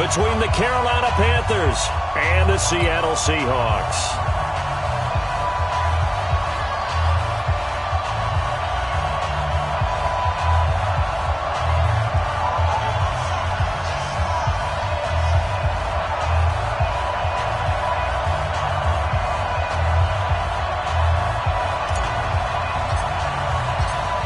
between the Carolina Panthers and the Seattle Seahawks.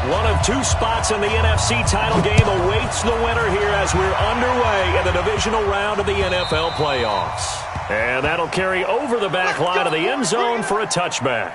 One of two spots in the NFC title game awaits the winner here as we're underway in the divisional round of the NFL playoffs. And that'll carry over the back line of the end zone for a touchback.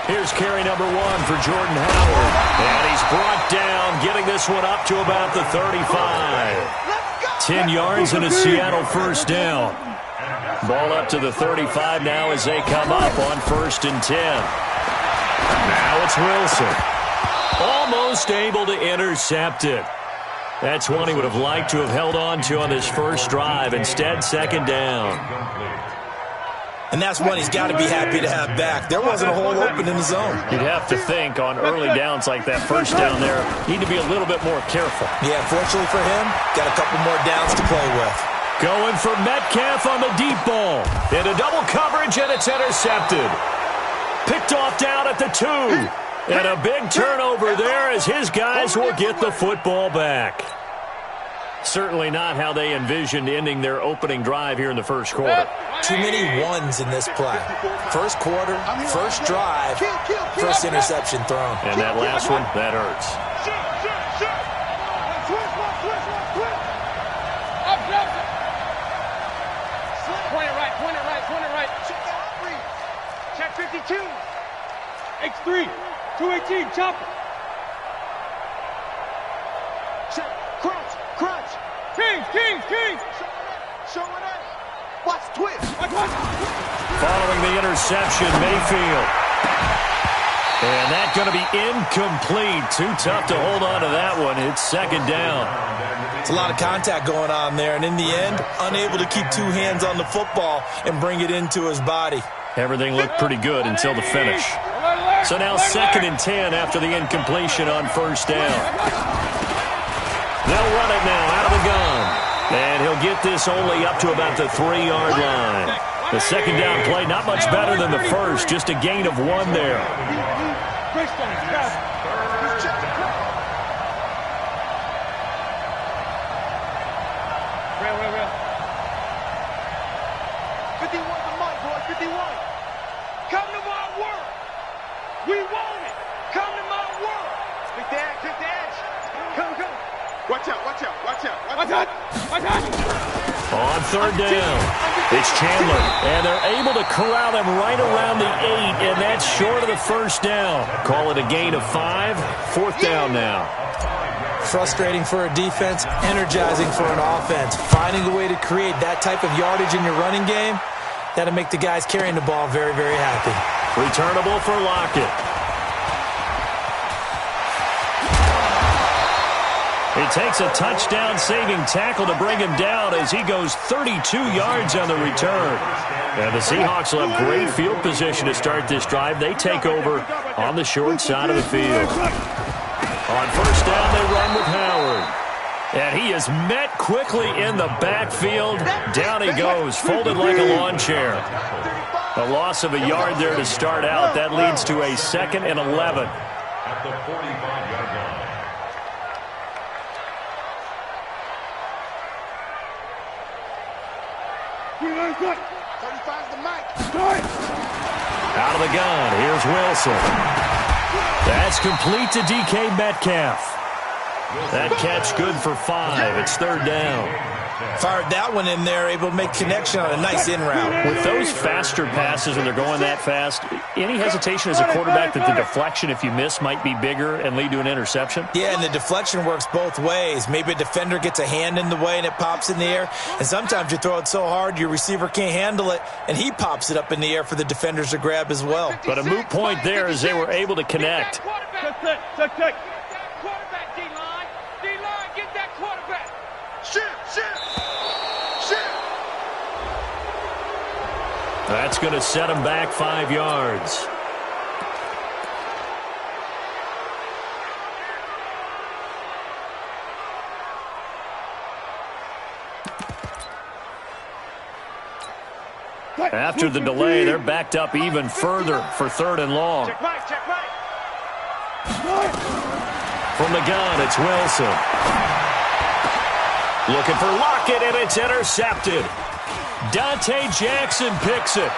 Here's carry number 1 for Jordan Howard. And he's brought down, getting this one up to about the 35. 10 yards and a Seattle first down. Ball up to the 35 now as they come up on 1st and 10. Now it's Wilson. Almost able to intercept it. That's one he would have liked to have held on to on this first drive. Instead, second down. And that's one he's got to be happy to have back. There wasn't a hole open in the zone. You'd have to think on early downs like that first down there, need to be a little bit more careful. Yeah, fortunately for him, got a couple more downs to play with. Going for Metcalf on the deep ball. Into double coverage, and it's intercepted. Picked off down at the 2. And a big turnover there as his guys will get the football back. Certainly not how they envisioned ending their opening drive here in the first quarter. Too many ones in this play. First quarter, first drive, first interception thrown. And that last one, that hurts. Point it right. Check 52. X3, 218, chopper. Check, crunch. Kings. Showing up. Watch twist. Following the interception, Mayfield. And that's going to be incomplete. Too tough to hold on to that one. It's second down. It's a lot of contact going on there, and in the end, unable to keep two hands on the football and bring it into his body. Everything looked pretty good until the finish. So now 2nd and 10 after the incompletion on first down. They'll run it now out of the gun. And he'll get this only up to about the 3-yard line. The second down play, not much better than the first, just a gain of 1 there. Real. 51 the mic, boy, 51. Come to my world. We want it. Come to my world. Big dash. Come. Watch out. On third down, it's Chandler. And they're able to corral him right around the 8, and that's short of the first down. Call it a gain of 5. 4th down now. Frustrating for a defense, energizing for an offense. Finding a way to create that type of yardage in your running game, that'll make the guys carrying the ball very, very happy. Returnable for Lockett. It takes a touchdown-saving tackle to bring him down as he goes 32 yards on the return. And the Seahawks will have great field position to start this drive. They take over on the short side of the field. On first down, they run with Howard. And he is met quickly in the backfield. Down he goes, folded like a lawn chair. A loss of a yard there to start out. That leads to a 2nd and 11. At the 45-yard line. Out of the gun, here's Wilson. That's complete to DK Metcalf. That catch good for 5. It's 3rd down. Fired that one in there, able to make connection on a nice in route. With those faster passes and they're going that fast, any hesitation as a quarterback that the deflection, if you miss, might be bigger and lead to an interception? Yeah, and the deflection works both ways. Maybe a defender gets a hand in the way and it pops in the air. And sometimes you throw it so hard your receiver can't handle it, and he pops it up in the air for the defenders to grab as well. But a moot point there as they were able to connect. Quarterback, D-line. D-line, get that quarterback. Shit. That's going to set him back 5 yards. After the delay, they're backed up even further for 3rd and long. Check right. From the gun, it's Wilson. Looking for Lockett, and it's intercepted. Dante Jackson picks it.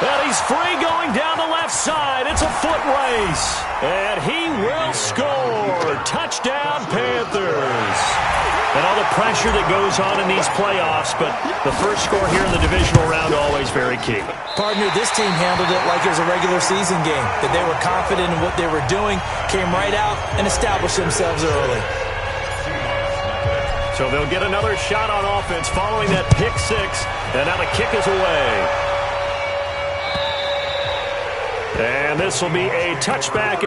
And he's free going down the left side. It's a foot race. And he will score. Touchdown, Panthers. And all the pressure that goes on in these playoffs, but the first score here in the divisional round always very key. Partner, this team handled it like it was a regular season game, that they were confident in what they were doing, came right out and established themselves early. So they'll get another shot on offense following that pick six, and now the kick is away. And this will be a touchback.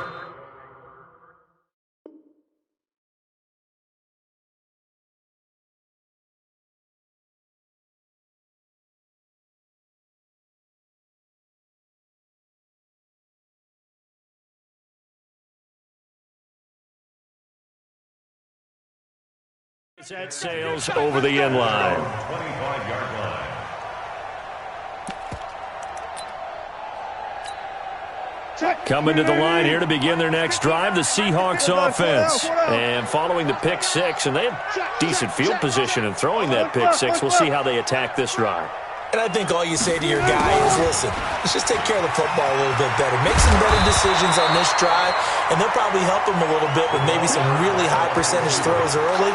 That sails over the end line. 25-yard line. Coming to the line here to begin their next drive, the Seahawks offense. And following the pick six, and they have decent field position in throwing that pick six. We'll see how they attack this drive. And I think all you say to your guy is, listen, let's just take care of the football a little bit better. Make some better decisions on this drive, and they'll probably help him a little bit with maybe some really high percentage throws early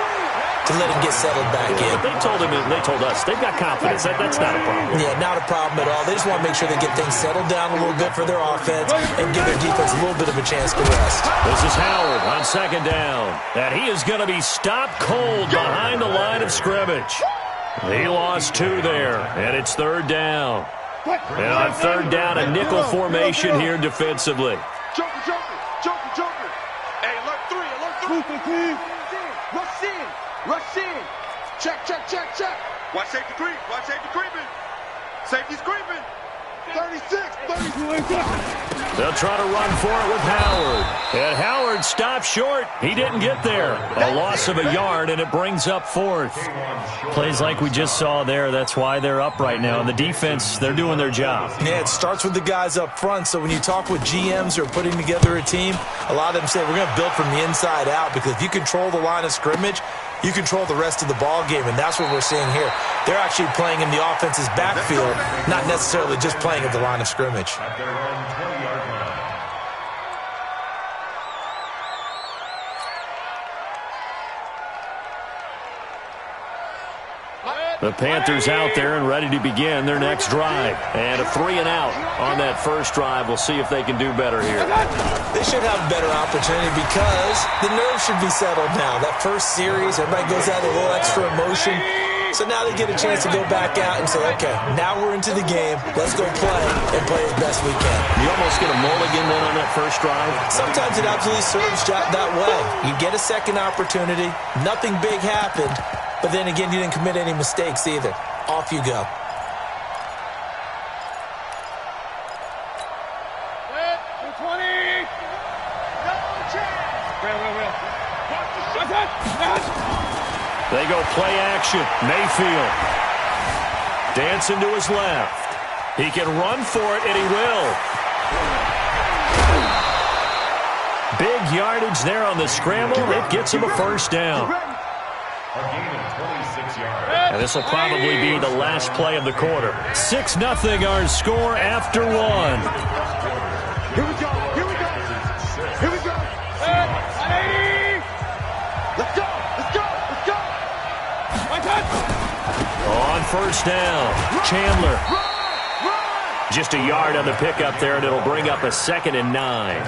to let him get settled back in. But they told him, and they told us, they've got confidence. That's not a problem. Yeah, not a problem at all. They just want to make sure they get things settled down a little bit for their offense and give their defense a little bit of a chance to rest. This is Howard on 2nd down. And he is going to be stopped cold behind the line of scrimmage. He lost 2 there, and it's 3rd down. And on 3rd down, a nickel formation here defensively. Joker. Hey, alert 3. Rush in. Check. Watch safety creeping. Safety's creeping. 36. They'll try to run for it with Howard. And Howard stopped short. He didn't get there. A loss of a yard, and it brings up 4th. Plays like we just saw there. That's why they're up right now. And the defense, they're doing their job. Yeah, it starts with the guys up front. So when you talk with GMs who are putting together a team, a lot of them say we're going to build from the inside out, because if you control the line of scrimmage, you control the rest of the ball game, and that's what we're seeing here. They're actually playing in the offense's backfield, not necessarily just playing at the line of scrimmage. At their own 20-yard line. The Panthers out there and ready to begin their next drive. And a 3 and out on that first drive. We'll see if they can do better here. They should have a better opportunity because the nerves should be settled now. That first series, everybody goes out with a little extra emotion. So now they get a chance to go back out and say, okay, now we're into the game. Let's go play and play as best we can. You almost get a mulligan then on that first drive. Sometimes it absolutely serves that way. You get a second opportunity. Nothing big happened. But then again, you didn't commit any mistakes either. Off you go. They go play action. Mayfield. Dancing to his left. He can run for it, and he will. Big yardage there on the scramble. It gets him a first down. A gain of 26 yards. And this will probably be the last play of the quarter. 6-0 our score after 1. Here we go. Let's go. first down. Chandler. Just a yard on the pickup there, and it'll bring up a 2nd and 9.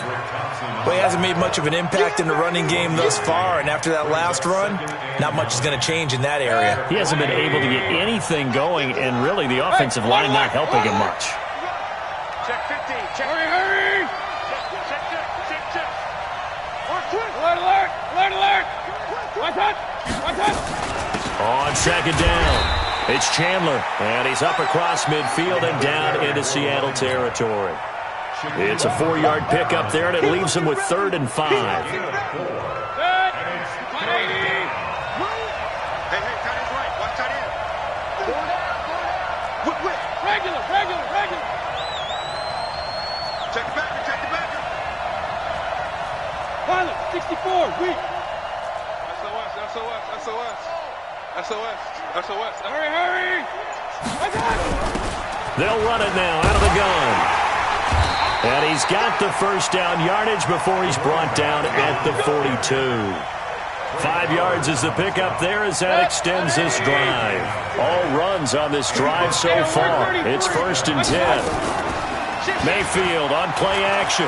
Well, he hasn't made much of an impact in the running game thus far, and after that last run, not much is going to change in that area. He hasn't been able to get anything going, and really the offensive line not helping him much. Check 15. Check. Hurry! Check. Alert, alert! Alert, alert! One touch! On 2nd down, it's Chandler, and he's up across midfield and down into Seattle territory. It's a 4-yard pickup there, and it leaves him with 3rd and 5. Hey, tight end's right. Watch tight end. Regular. Check the backer. Pilot, 64, weak. SOS. Hurry. They'll run it now out of the gun. And he's got the first down yardage before he's brought down at the 42. 5 yards is the pickup there as that extends this drive. All runs on this drive so far. It's 1st and 10. Mayfield on play action.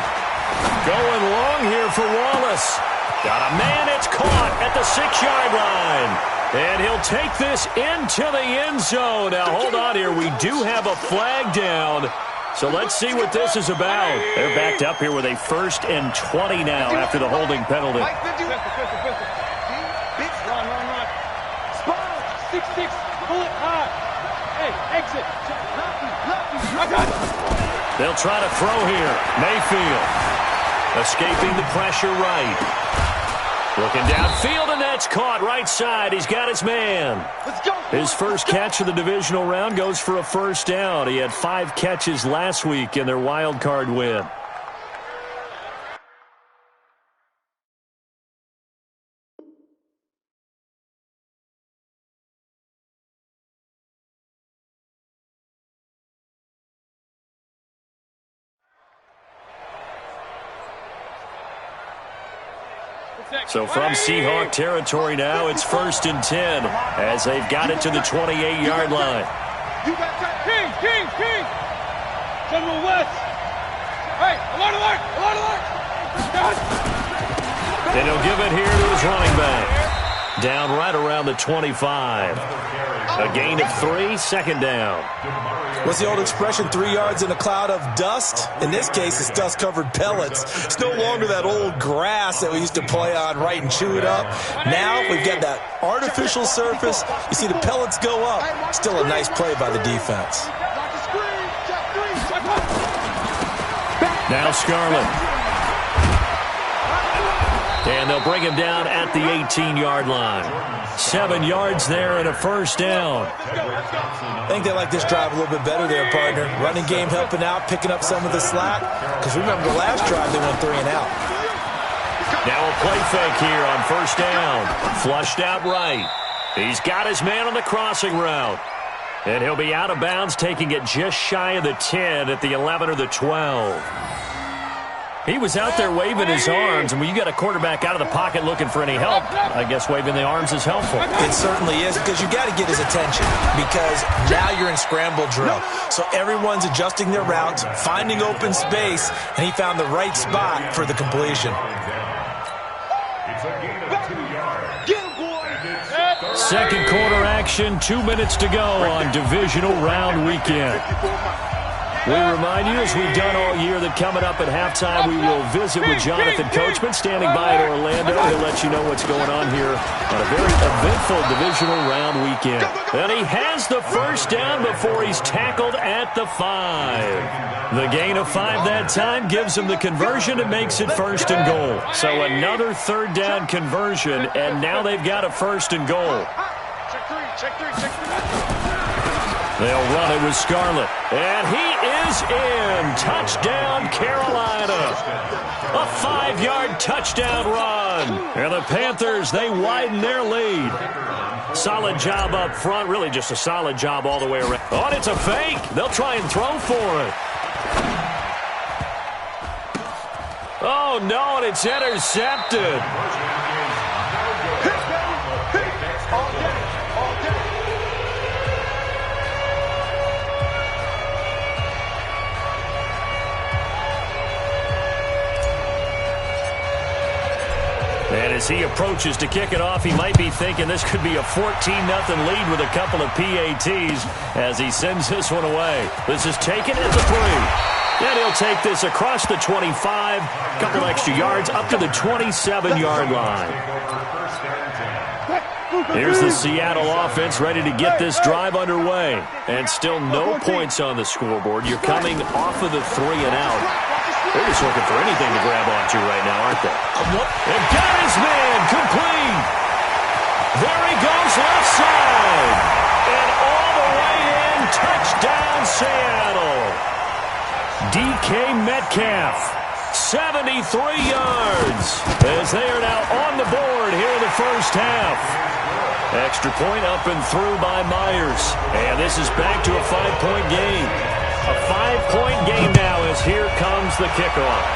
Going long here for Wallace. Got a man, it's caught at the 6-yard line. And he'll take this into the end zone. Now, hold on here. We do have a flag down. So let's see what this is about. They're backed up here with a 1st and 20 now after the holding penalty. Run. 6-6, pull it high. Hey, exit. They'll try to throw here. Mayfield escaping the pressure right. Looking downfield, and that's caught right side. He's got his man. Let's go. His first catch of the divisional round goes for a 1st down. He had 5 catches last week in their wild card win. So from Seahawk territory now, it's 1st and 10 as they've got it to the 28-yard line. You got that. King. General West. Hey, alert. And he'll give it here to his running back. Down right around the 25. A gain of 3, 2nd down. What's the old expression, 3 yards in a cloud of dust? In this case, it's dust-covered pellets. It's no longer that old grass that we used to play on, right, and chew it up. Now we've got that artificial surface. You see the pellets go up. Still a nice play by the defense. Now Scarlett. And they'll bring him down at the 18-yard line. 7 yards there and a 1st down. I think they like this drive a little bit better there, partner. Running game helping out, picking up some of the slack. Because remember the last drive, they went 3 and out. Now a play fake here on 1st down. Flushed out right. He's got his man on the crossing route. And he'll be out of bounds, taking it just shy of the 10 at the 11 or the 12. He was out there waving his arms, and when you got a quarterback out of the pocket looking for any help, I guess waving the arms is helpful. It certainly is, because you got to get his attention, because now you're in scramble drill. So everyone's adjusting their routes, finding open space, and he found the right spot for the completion. It's a gain of 2 yards. Get him, boy. Second quarter action, 2 minutes to go on divisional round weekend. We remind you, as we've done all year, that coming up at halftime, we will visit with Jonathan Coachman, standing by in Orlando. He'll let you know what's going on here on a very eventful divisional round weekend. And he has the 1st down before he's tackled at the 5. The gain of 5 that time gives him the conversion and makes it 1st and goal. So another 3rd down conversion, and now they've got a 1st and goal. Check three. They'll run it with Scarlett. And he is in. Touchdown, Carolina. A 5-yard touchdown run. And the Panthers, they widen their lead. Solid job up front. Really just a solid job all the way around. Oh, and it's a fake. They'll try and throw for it. Oh, no, and it's intercepted. As he approaches to kick it off, he might be thinking this could be a 14-0 lead with a couple of PATs as he sends this one away. This is taken at the 3. And he'll take this across the 25, couple extra yards up to the 27-yard line. Here's the Seattle offense ready to get this drive underway. And still no points on the scoreboard. You're coming off of the 3 and out. They're just looking for anything to grab onto right now, aren't they? And got his man complete. There he goes left side. And all the way in, touchdown Seattle. DK Metcalf, 73 yards, as they are now on the board here in the first half. Extra point up and through by Myers. And this is back to a 5-point game. A 5-point game now as here comes the kickoff.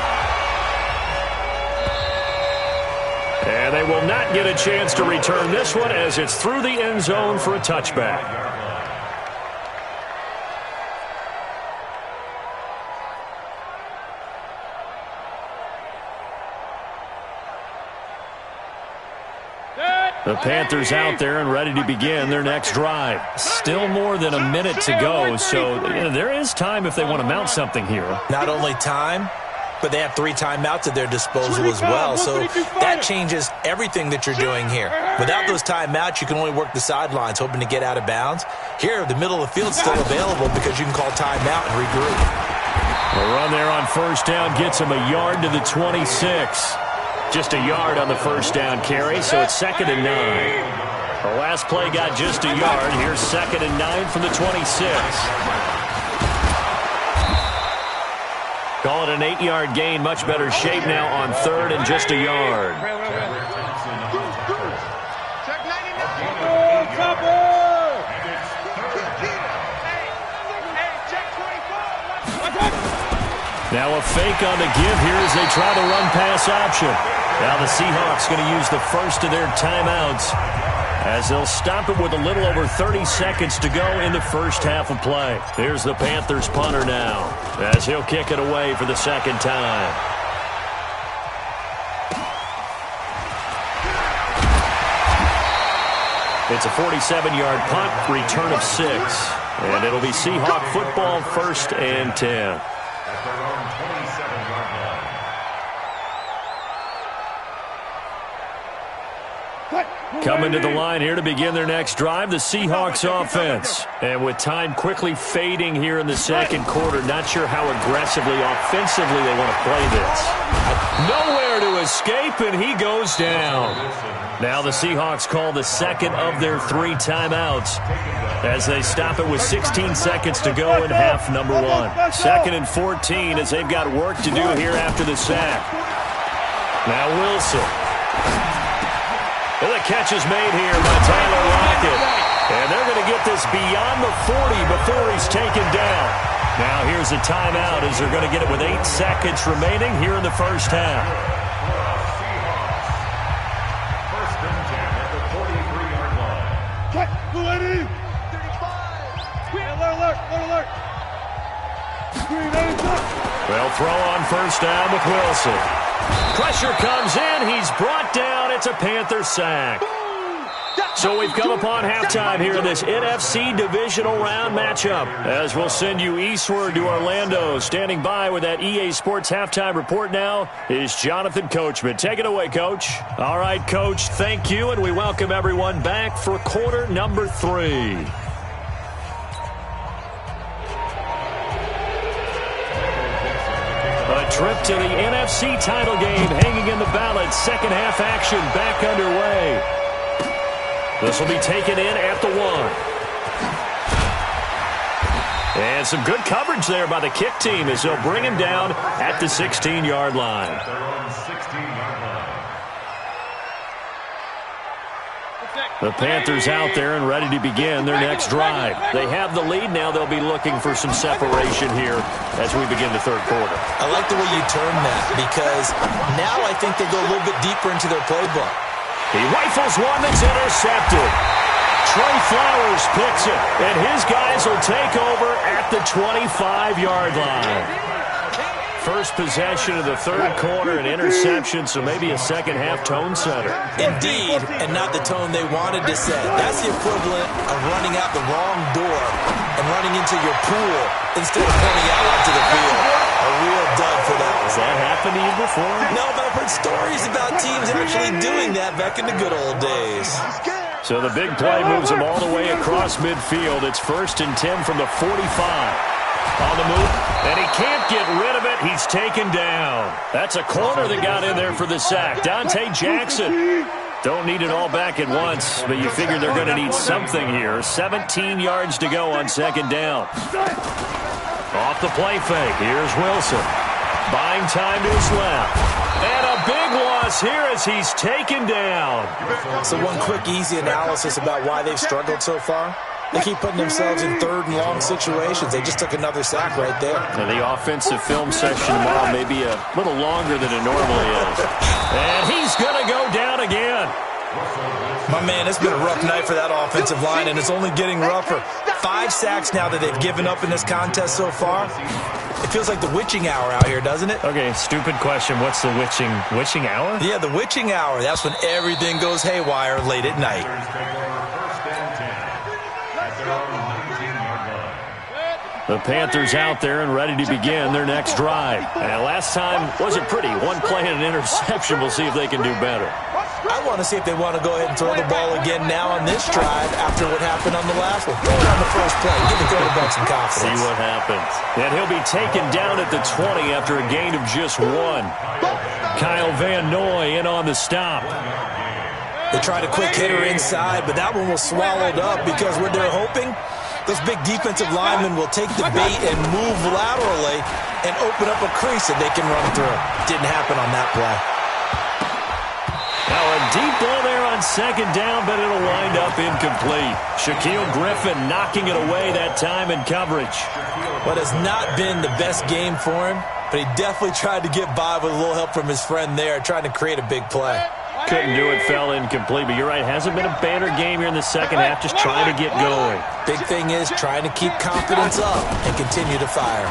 And they will not get a chance to return this one as it's through the end zone for a touchback. The Panthers out there and ready to begin their next drive. Still more than a minute to go, so there is time if they want to mount something here. Not only time, but they have 3 timeouts at their disposal as well, so that changes everything that you're doing here. Without those timeouts, you can only work the sidelines, hoping to get out of bounds. Here, the middle of the field is still available because you can call timeout and regroup. A run there on first down gets him a yard to the 26. Just a yard on the first down carry, so it's 2nd and 9. The last play got just a yard. Here's 2nd and 9 from the 26. Call it an 8-yard gain. Much better shape now on 3rd and just a yard. Now a fake on the give here as they try the run-pass option. Now the Seahawks going to use the first of their timeouts as they'll stop it with a little over 30 seconds to go in the first half of play. Here's the Panthers punter now as he'll kick it away for the second time. It's a 47-yard punt, return of 6. And it'll be Seahawk football, 1st and 10. Coming to the line here to begin their next drive, the Seahawks offense. And with time quickly fading here in the second quarter, not sure how aggressively, offensively they want to play this. Nowhere to escape, and he goes down. Now the Seahawks call the second of their 3 timeouts as they stop it with 16 seconds to go in half number 1. 2nd and 14 as they've got work to do here after the sack. Now Wilson. And the catch is made here by Tyler Lockett. And they're going to get this beyond the 40 before he's taken down. Now here's a timeout as they're going to get it with 8 seconds remaining here in the first half. First and 10 at the 43-yard line. Cut, ready? 35. Alert. Well, throw on first down with Wilson. Pressure comes in. He's brought down. It's a Panther sack. So we've come upon halftime here in this NFC divisional round matchup. As we'll send you eastward to Orlando. Standing by with that EA Sports halftime report now is Jonathan Coachman. Take it away, Coach. All right, Coach, thank you, and we welcome everyone back for quarter number 3. A trip to the NFC title game hanging in the balance. Second half action back underway. This will be taken in at the 1. And some good coverage there by the kick team as they'll bring him down at the 16-yard line. The Panthers out there and ready to begin their next drive. They have the lead. Now they'll be looking for some separation here as we begin the third quarter. I like the way you term that because now I think they go a little bit deeper into their playbook. He rifles one that's intercepted. Trey Flowers picks it, and his guys will take over at the 25-yard line. first possession of the third quarter, an interception, so maybe a second-half tone setter. Indeed, and not the tone they wanted to set. That's the equivalent of running out the wrong door and running into your pool instead of running out onto the field. A real dud for that. Has that happened to you before? No, but I've heard stories about teams actually doing that back in the good old days. So the big play moves him all the way across midfield. It's 1st and 10 from the 45. On the move, and he can't get rid of it. He's taken down. That's a corner that got in there for the sack. Dante Jackson. Don't need it all back at once, but you figure they're going to need something here. 17 yards to go on 2nd down. Off the play fake. Here's Wilson. Buying time to his left. And a big loss here as he's taken down. So one quick, easy analysis about why they've struggled so far. They keep putting themselves in 3rd and long situations. They just took another sack right there. Now the offensive film session tomorrow may be a little longer than it normally is. And he's going to go down again. My man, it's been a rough night for that offensive line, and it's only getting rougher. 5 sacks now that they've given up in this contest so far. It feels like the witching hour out here, doesn't it? Okay, stupid question. What's the witching hour? Yeah, the witching hour. That's when everything goes haywire late at night. The Panthers out there and ready to begin their next drive. And last time wasn't pretty. 1 play and an interception. We'll see if they can do better. I want to see if they want to go ahead and throw the ball again now on this drive after what happened on the last one. Throw it on the first play. Give the quarterback some confidence. See what happens. And he'll be taken down at the 20 after a gain of just 1. Kyle Van Noy in on the stop. They tried a quick hitter inside, but that one was swallowed up because what they're hoping, those big defensive linemen will take the bait and move laterally and open up a crease that they can run through. Didn't happen on that play. Now a deep ball there on 2nd down, but it'll wind up incomplete. Shaquille Griffin knocking it away that time in coverage. What has not been the best game for him, but he definitely tried to get by with a little help from his friend there, trying to create a big play. Couldn't do it, fell incomplete, but you're right, hasn't been a banner game here in the second half, just trying to get going. Big thing is trying to keep confidence up and continue to fire.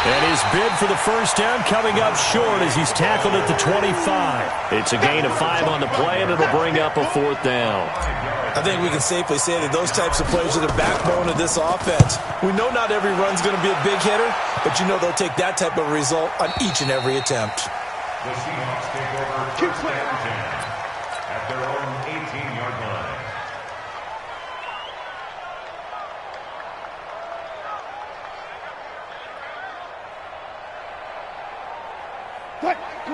And his bid for the first down coming up short as he's tackled at the 25. It's a gain of 5 on the play, and it'll bring up a 4th down. I think we can safely say that those types of plays are the backbone of this offense. We know not every run's going to be a big hitter, but you know they'll take that type of result on each and every attempt. The Seahawks take over 1st and 10 at their own 18-yard line.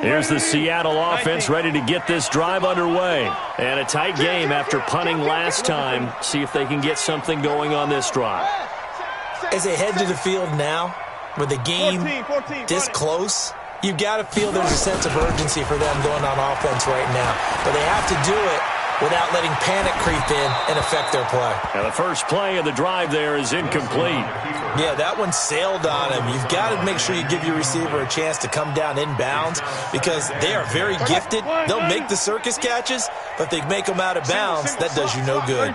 Here's the Seattle offense ready to get this drive underway. And a tight game after punting last time. See if they can get something going on this drive. As they head to the field now, with the game this close, you've got to feel there's a sense of urgency for them going on offense right now. But they have to do it without letting panic creep in and affect their play. Now the first play of the drive there is incomplete. Yeah, that one sailed on him. You've got to make sure you give your receiver a chance to come down inbounds because they are very gifted. They'll make the circus catches, but if they make them out of bounds, that does you no good.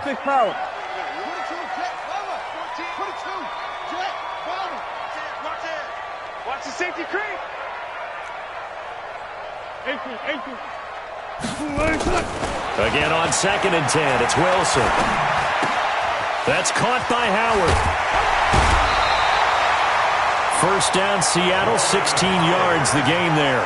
Watch the safety creep. Again on 2nd and 10, it's Wilson. That's caught by Howard. First down, Seattle, 16 yards, the gain there.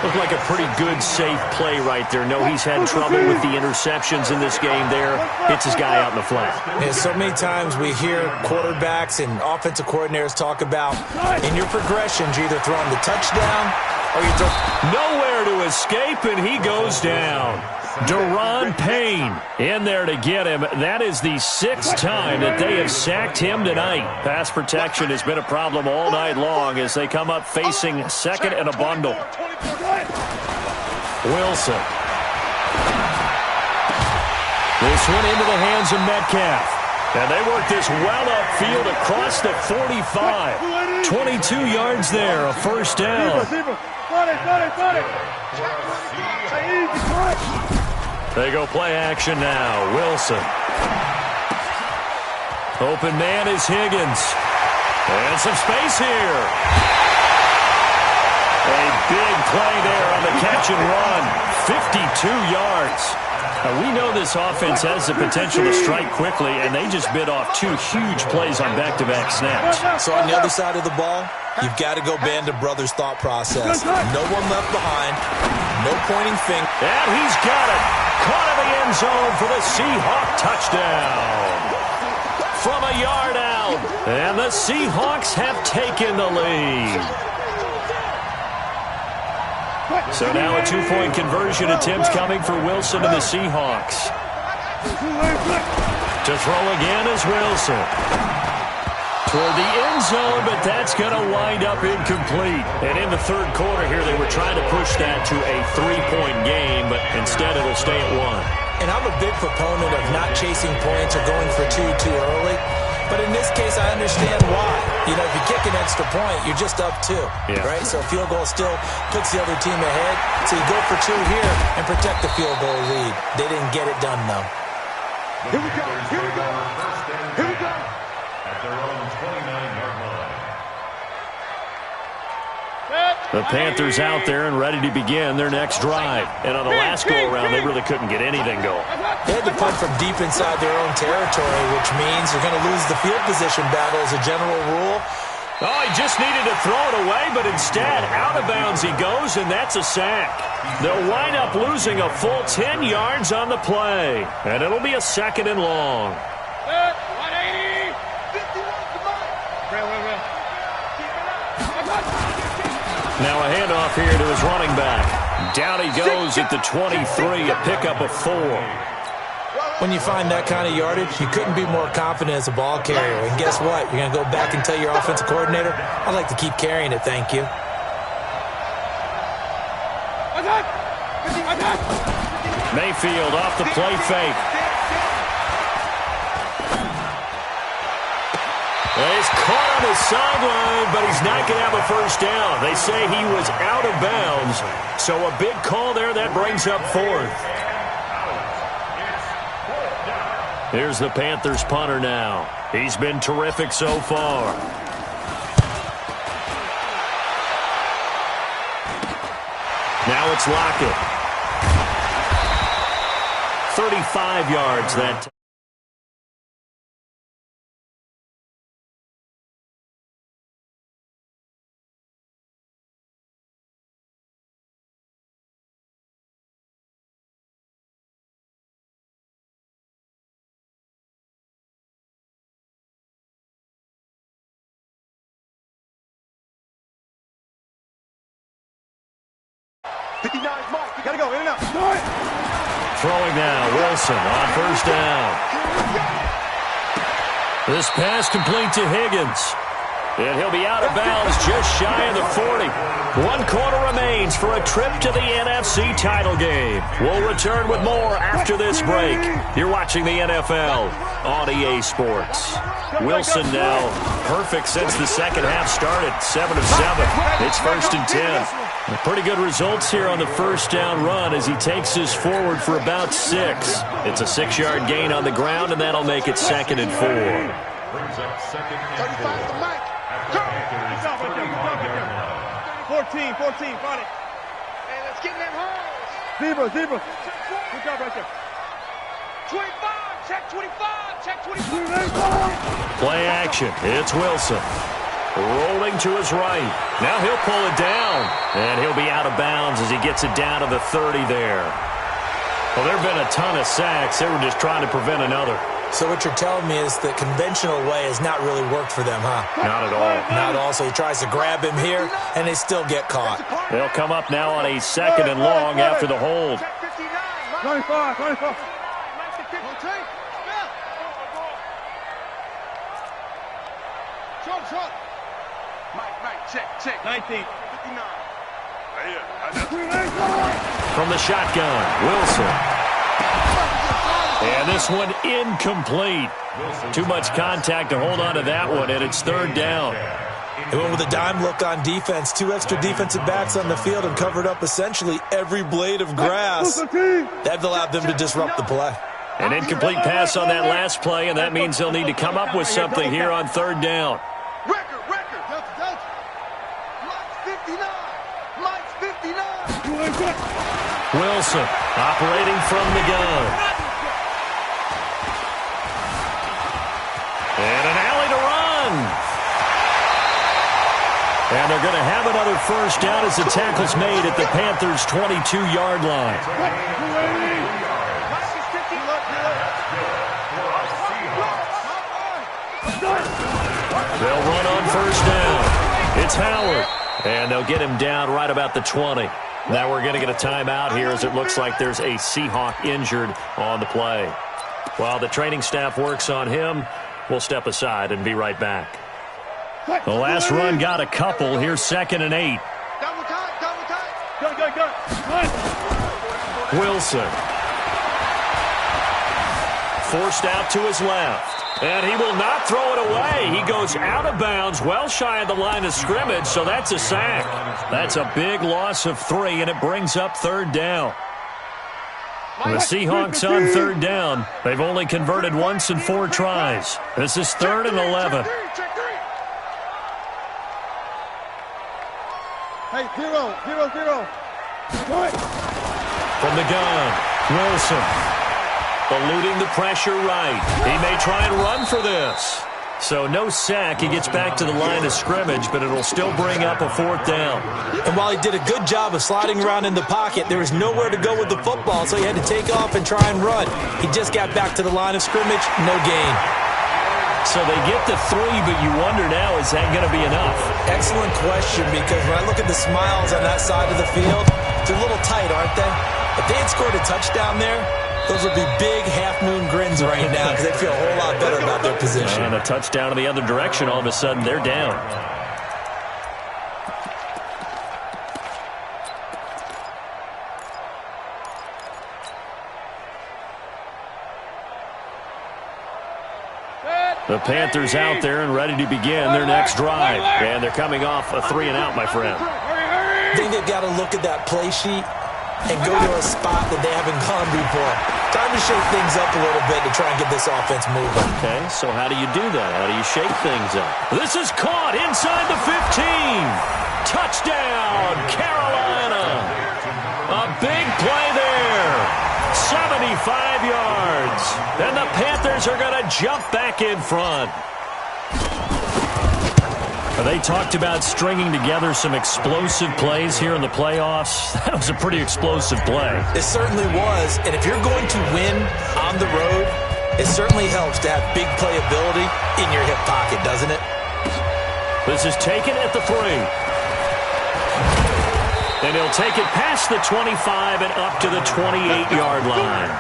Looked like a pretty good, safe play right there. No, he's had trouble with the interceptions in this game there. Hits his guy out in the flat. And so many times we hear quarterbacks and offensive coordinators talk about in your progressions, you're either throwing the touchdown or you throw nowhere to escape, and he goes down. Deron Payne in there to get him. That is the 6th time that they have sacked him tonight. Pass protection has been a problem all night long as they come up facing 2nd and a bundle. Wilson. This one into the hands of Metcalf. And they work this well upfield across the 45. 22 yards there, a first down. They go play action now. Wilson. Open man is Higgins. And some space here. A big play there on the catch and run. 52 yards. Now, we know this offense has the potential to strike quickly, and they just bit off 2 huge plays on back-to-back snaps. So on the other side of the ball, you've got to go band of brothers thought process. No one left behind. No pointing finger. And he's got it. Caught in the end zone for the Seahawk touchdown. From a yard out. And the Seahawks have taken the lead. So now a 2-point conversion attempt coming for Wilson and the Seahawks. To throw again is Wilson. Toward the end zone, but that's going to wind up incomplete. And in the third quarter here, they were trying to push that to a 3-point game, but instead it'll stay at 1. And I'm a big proponent of not chasing points or going for 2 too early. But in this case, I understand why. You know, if you kick an extra point, you're just up 2, right? So a field goal still puts the other team ahead. So you go for 2 here and protect the field goal lead. They didn't get it done, though. Here we go. Here we go. Here we go. At their own 29-yard line. The Panthers out there and ready to begin their next drive. And on the last go-around, they really couldn't get anything going. They had to punt from deep inside their own territory, which means you're going to lose the field position battle as a general rule. Oh, he just needed to throw it away, but instead, out of bounds he goes, and that's a sack. They'll wind up losing a full 10 yards on the play. And it'll be a 2nd and long. 180. 51, come on. Real. Now a handoff here to his running back. Down he goes at the 23, a pickup of 4. When you find that kind of yardage, you couldn't be more confident as a ball carrier. And guess what? You're going to go back and tell your offensive coordinator, I'd like to keep carrying it, thank you. Mayfield off the play fake. He's caught on the sideline, but he's not going to have a first down. They say he was out of bounds. So a big call there that brings up 4th. Here's the Panthers punter now. He's been terrific so far. Now it's Lockett. 35 yards that time. Throwing now, Wilson on first down. This pass complete to Higgins. And he'll be out of bounds just shy of the 40. 1 quarter remains for a trip to the NFC title game. We'll return with more after this break. You're watching the NFL on EA Sports. Wilson now perfect since the second half started. 7 of 7. It's 1st and 10. Pretty good results here on the first down run as he takes this forward for about 6. It's a 6-yard gain on the ground, and that'll make it 2nd and 4. Brings up 2nd and 4. At the Panthers' 35-yard line. 14, find it. Hey, let's get in them holes. Zebra. Good job right there. 25, check 25, check 25. Play action. It's Wilson. Rolling to his right. Now he'll pull it down. And he'll be out of bounds as he gets it down to the 30 there. Well, there have been a ton of sacks. They were just trying to prevent another. So what you're telling me is the conventional way has not really worked for them, huh? Not at all. Not at all. So he tries to grab him here, and they still get caught. They'll come up now on a 2nd and long after the hold. 25. Short. Mike, check. 19. 59. From the shotgun, Wilson. And this one incomplete. Too much contact to hold on to that one, and it's 3rd down. They went with a dime look on defense. 2 extra defensive backs on the field and covered up essentially every blade of grass. That allowed them to disrupt the play. An incomplete pass on that last play, and that means they'll need to come up with something here on 3rd down. Record 59. Mike's 59. Wilson operating from the gun. And an alley to run. And they're going to have another first down as the tackle's made at the Panthers' 22-yard line. They'll run on first down. It's Howard. And they'll get him down right about the 20. Now we're going to get a timeout here as it looks like there's a Seahawk injured on the play. While the training staff works on him, we'll step aside and be right back. The last run got a couple. Here's 2nd and 8. Double tight. Go. Wilson. Forced out to his left. And he will not throw it away. He goes out of bounds, well shy of the line of scrimmage, so that's a sack. That's a big loss of 3, and it brings up 3rd down. The Seahawks on 3rd down. They've only converted once in 4 tries. This is 3rd and 11. Hey, 0. From the gun, Wilson. Eluding the pressure right. He may try and run for this. So no sack. He gets back to the line of scrimmage, but it'll still bring up a 4th down. And while he did a good job of sliding around in the pocket, there was nowhere to go with the football, so he had to take off and try and run. He just got back to the line of scrimmage, no gain. So they get the 3, but you wonder now, is that going to be enough? Excellent question, because when I look at the smiles on that side of the field, they're a little tight, aren't they? If they had scored a touchdown there, those would be big half-moon grins right now because they feel a whole lot better about their position. And a touchdown in the other direction, all of a sudden they're down. The Panthers out there and ready to begin their next drive. And they're coming off a 3-and-out, my friend. I think they've got to look at that play sheet and go to a spot that they haven't gone before. Time to shake things up a little bit to try and get this offense moving. Okay, so how do you do that? How do you shake things up? This is caught inside the 15. Touchdown, Carolina. A big play there. 75 yards. And the Panthers are going to jump back in front. They talked about stringing together some explosive plays here in the playoffs. That was a pretty explosive play. It certainly was. And if you're going to win on the road, it certainly helps to have big playability in your hip pocket, doesn't it? This is taken at the 3. And he'll take it past the 25 and up to the 28-yard line.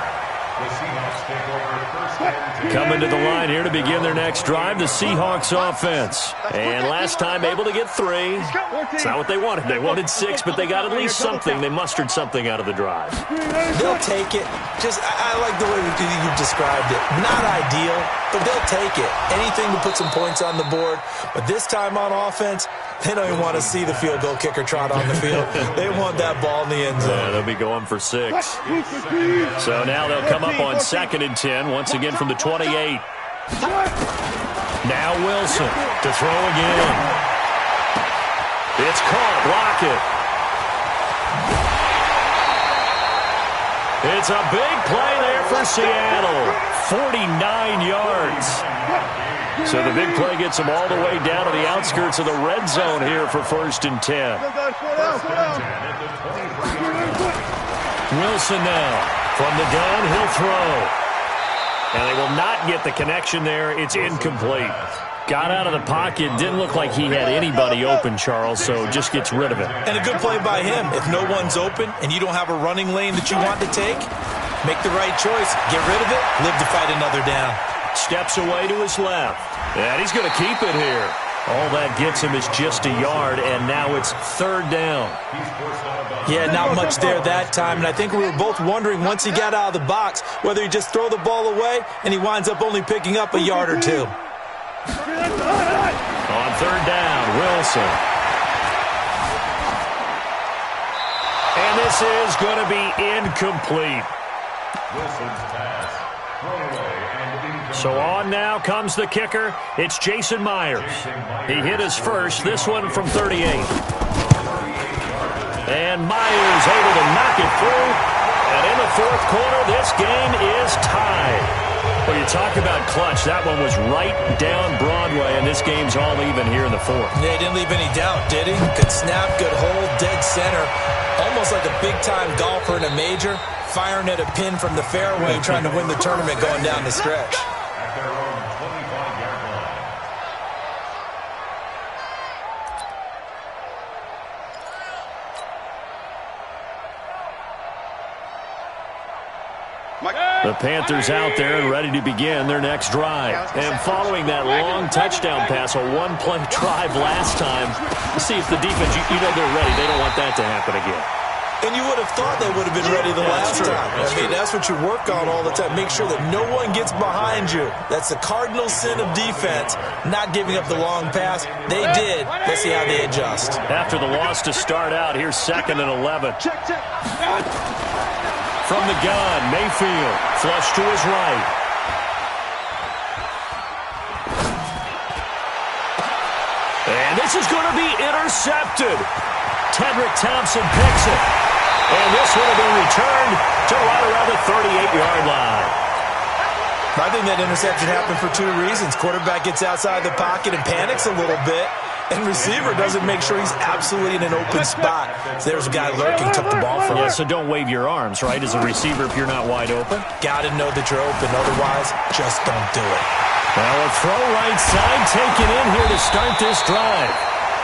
Coming to the line here to begin their next drive, the Seahawks offense. And last time able to get 3. It's not what they wanted. They wanted 6, but they got at least something. They mustered something out of the drive. They'll take it. I like the way you described it. Not ideal, but they'll take it. Anything to put some points on the board. But this time on offense, they don't even want to see the field goal kicker trot on the field. They want that ball in the end zone. Yeah, they'll be going for 6. So now they'll come up on 2nd and 10, once again from the 28. Now Wilson to throw again. It's caught. Lockett. It's a big play there for Seattle. 49 yards. So the big play gets them all the way down to the outskirts of the red zone here for 1st and 10. Wilson now. From the gun, he'll throw. And they will not get the connection there. It's incomplete. Got out of the pocket. Didn't look like he had anybody open, Charles, so just gets rid of it. And a good play by him. If no one's open and you don't have a running lane that you want to take, make the right choice. Get rid of it. Live to fight another down. Steps away to his left. And he's going to keep it here. All that gets him is just a yard, and now it's 3rd down. Yeah, not much there that time, and I think we were both wondering once he got out of the box whether he just throw the ball away and he winds up only picking up a yard or 2. On 3rd down, Wilson. And this is going to be incomplete. Wilson's pass. Thrown away. So on now comes the kicker. It's Jason Myers. He hit his first, this one from 38. And Myers able to knock it through. And in the fourth quarter, this game is tied. Well, you talk about clutch. That one was right down Broadway, and this game's all even here in the fourth. Yeah, he didn't leave any doubt, did he? Good snap, good hold, dead center. Almost like a big-time golfer in a major, firing at a pin from the fairway, trying to win the tournament going down the stretch. The Panthers out there and ready to begin their next drive. And following that long touchdown pass, a one-play drive last time, see if the defense, you know they're ready. They don't want that to happen again. And you would have thought they would have been ready the last time. That's what you work on all the time. Make sure that no one gets behind you. That's the cardinal sin of defense, not giving up the long pass. They did. Let's see how they adjust. After the loss to start out, here's 2nd and 11. From the gun, Mayfield, flush to his right. And this is going to be intercepted. Tedrick Thompson picks it. And this will be returned to right around the 38-yard line. I think that interception happened for two reasons. Quarterback gets outside the pocket and panics a little bit. And receiver doesn't make sure he's absolutely in an open spot. So there's a guy lurking, took the ball from him. Yeah, so don't wave your arms, right, as a receiver if you're not wide open. Got to know that you're open. Otherwise, just don't do it. Well, a throw right side taken in here to start this drive.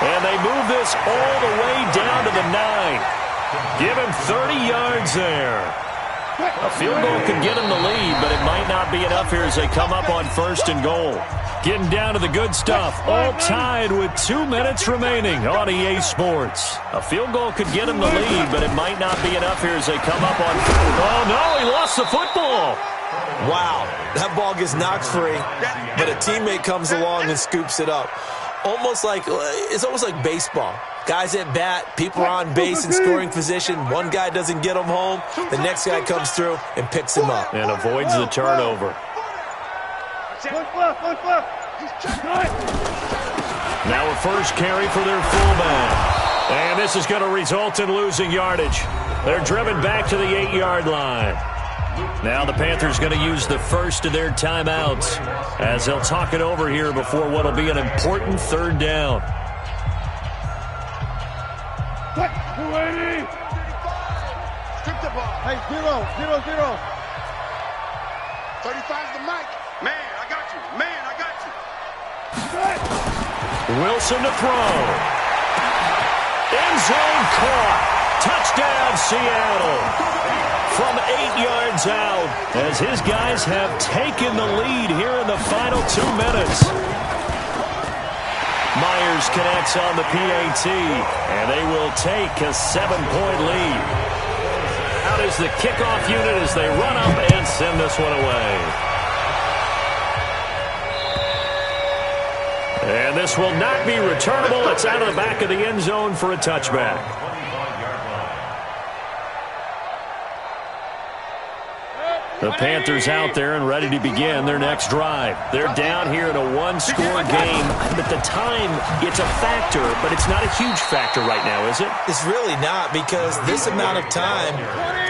And they move this all the way down to the 9. Give him 30 yards there. A field goal could get him the lead, but it might not be enough here as they come up on 1st and goal. Getting down to the good stuff, all tied with 2 minutes remaining on EA Sports. A field goal could get him the lead, but it might not be enough here as they come up on... Oh, no, he lost the football. Wow, that ball gets knocked free, but a teammate comes along and scoops it up. It's almost like baseball. Guys at bat, people are on base in scoring position. One guy doesn't get him home. The next guy comes through and picks him up. And avoids the turnover. Now a first carry for their fullback. And this is going to result in losing yardage. They're driven back to the 8-yard line. Now the Panthers going to use the first of their timeouts as they'll talk it over here before what will be an important 3rd down. Hey, 0-0-0. 35's the mic. Man, I got you. Man, I got you. Wilson to throw. End zone caught. Touchdown, Seattle. From 8 yards out as his guys have taken the lead here in the final 2 minutes. Myers connects on the PAT, and they will take a 7-point lead. Out is the kickoff unit as they run up and send this one away. And this will not be returnable. It's out of the back of the end zone for a touchback. The Panthers out there and ready to begin their next drive. They're down here in a 1-score game, but the time, it's a factor, but it's not a huge factor right now, is it? It's really not, because this amount of time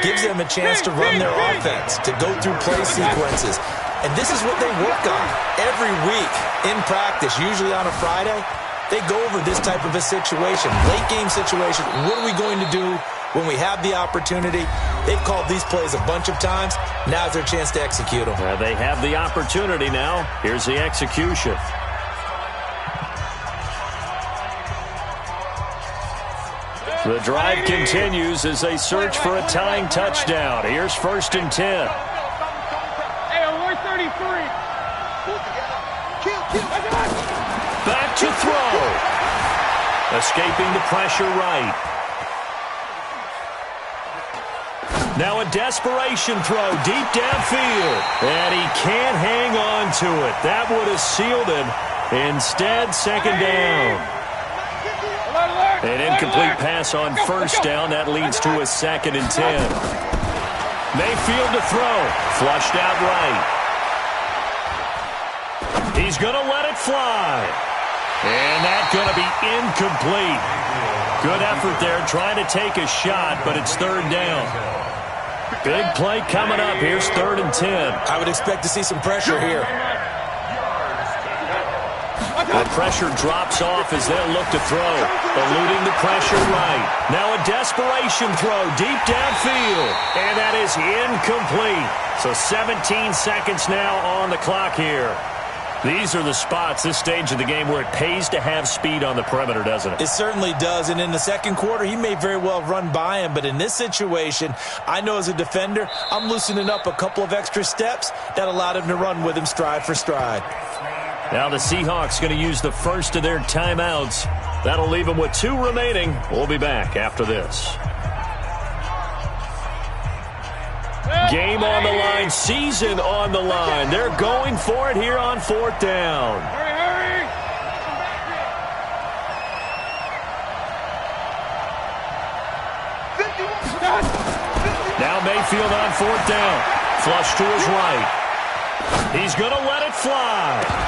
gives them a chance to run their offense, to go through play sequences. And this is what they work on every week in practice, usually on a Friday. They go over this type of a situation, late game situation. What are we going to do when we have the opportunity? They've called these plays a bunch of times. Now's their chance to execute them. They have the opportunity now. Here's the execution. The drive continues as they search for a tying touchdown. Here's 1st and 10. Hey, we're 33. Back to throw. Escaping the pressure right. Now a desperation throw deep downfield. And he can't hang on to it. That would have sealed it. Instead, 2nd down. An incomplete pass on 1st down. That leads to a 2nd and 10. Mayfield to throw. Flushed out right. He's going to let it fly. And that's going to be incomplete. Good effort there trying to take a shot, but it's third down. Big play coming up. Here's 3rd and 10. I would expect to see some pressure here. The pressure drops off as they'll look to throw. Eluding the pressure right. Now a desperation throw deep downfield. And that is incomplete. So 17 seconds now on the clock here. These are the spots, this stage of the game, where it pays to have speed on the perimeter, doesn't it? It certainly does, and in the second quarter, he may very well run by him, but in this situation, I know as a defender, I'm loosening up a couple of extra steps that allowed him to run with him stride for stride. Now the Seahawks going to use the first of their timeouts. That'll leave them with 2 remaining. We'll be back after this. Game on the line, season on the line. They're going for it here on 4th down. Hurry! Now Mayfield on 4th down. Flush to his right. He's going to let it fly.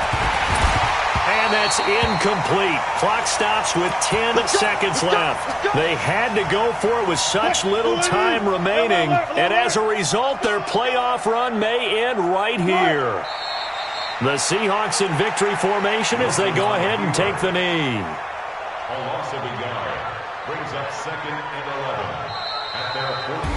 And that's incomplete. Clock stops with 10 seconds left. They had to go for it with such little time remaining. And as a result, their playoff run may end right here. The Seahawks in victory formation as they go ahead and take the knee. A loss of a yard brings up 2nd and 11.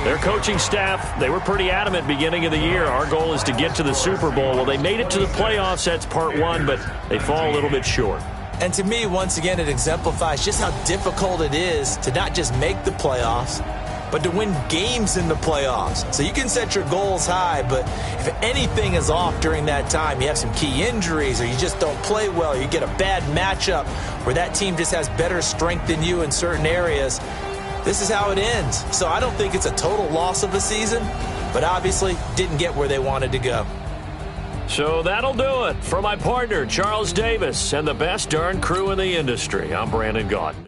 Their coaching staff, they were pretty adamant beginning of the year. Our goal is to get to the Super Bowl. Well, they made it to the playoffs. That's part 1, but they fall a little bit short. And to me, once again, it exemplifies just how difficult it is to not just make the playoffs, but to win games in the playoffs. So you can set your goals high, but if anything is off during that time, you have some key injuries or you just don't play well, you get a bad matchup where that team just has better strength than you in certain areas, this is how it ends. So I don't think it's a total loss of a season, but obviously didn't get where they wanted to go. So that'll do it. For my partner, Charles Davis, and the best darn crew in the industry, I'm Brandon Gaudin.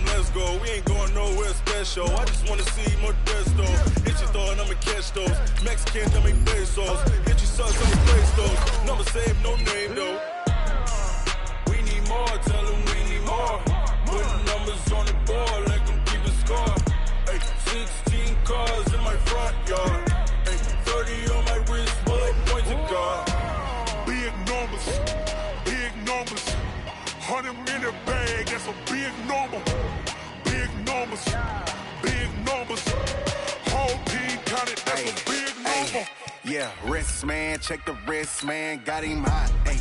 Let's go. We ain't going nowhere special. I just wanna see Modesto. Hit your thought, I'ma catch those. Mexican, I make pesos. Hit your sucks, I'ma place those. Number saved, no name though. We need more, tell them we need more. Putting numbers on the board, like them keep a score. Ay, 16 cars in my front yard. Ay, 30 on my wrist, bullet point to God. Big numbers, big numbers. 100 in the bag, that's a big number. Big numbers, big numbers. Whole team counted, that's a big number. Yeah, wrist man, check the wrist man, got him hot. Ay,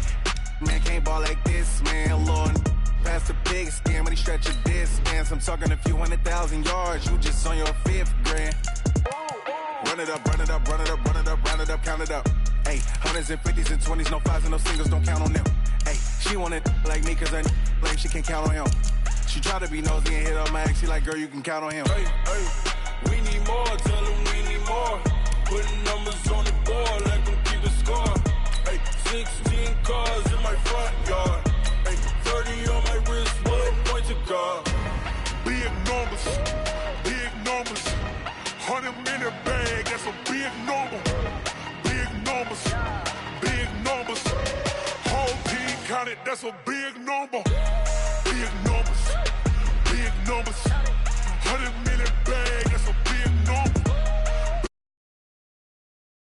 man can't ball like this, man. Lord, past the big skin when he stretch a distance. I'm talking a few 100,000 yards, you just on your 5th grand. Run it up, run it up, run it up, run it up, round it up, count it up. Ay, 100s and 50s and 20s, no 5s and no singles, don't count on them. Ay, she want it like me, cause I like she can't count on him. She try to be nosy and hit up my ex, she like, girl, you can count on him. Hey, hey, we need more, tell them we need more. Putting numbers on the board, like them keep a score. Hey, 16 cars in my front yard. Hey, 30 on my wrist, bullet point to God. Big numbers, big numbers. 100 in the bag, that's a big number. Big numbers, big numbers. Whole team counted, that's a big number.